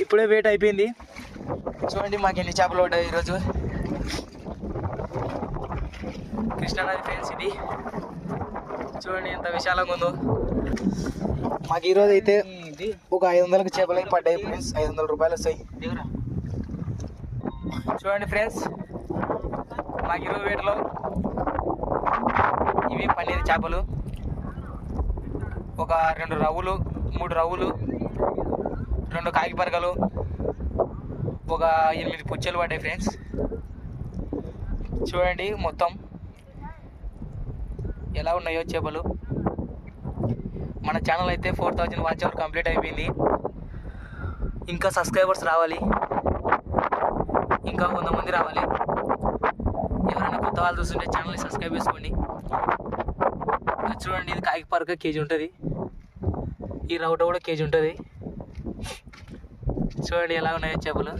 ఇప్పుడే వెయిట్ అయిపోయింది. చూడండి మాకు ఎన్ని చేపలు పడ్డాయి ఈరోజు. కృష్ణానది ఫ్రెండ్స్ ఇది. చూడండి ఎంత విశాలంగా ఉందో. మాకు ఈరోజు అయితే ఒక 500కి చేపలు పడ్డాయి ఫ్రెండ్స్. 500 రూపాయలు వస్తాయి. చూడండి ఫ్రెండ్స్, మాకు ఈరోజు వేటలో ఇవి పన్నీరు చేపలు. ఒక 2 రవ్వులు, 3 రవ్వులు, 2 కాకి పరగలు, ఒక 8 పుచ్చలు పడ్డాయి ఫ్రెండ్స్. చూడండి మొత్తం ఎలా ఉన్నాయో చేపలు. మన ఛానల్ అయితే 4000 వాచ్ అవర్ కంప్లీట్ అయిపోయింది. ఇంకా సబ్స్క్రైబర్స్ రావాలి, ఇంకా 100 మంది రావాలి. ఎవరైనా కొత్త వాళ్ళు చూస్తుంటే ఛానల్ని సబ్స్క్రైబ్ చేసుకోండి. చూడండి ఇది కాకి పరక కేజీ ఉంటుంది, ఈ రౌట కూడా కేజీ ఉంటుంది. చూడండి ఎలా ఉన్నాయో చేపలు.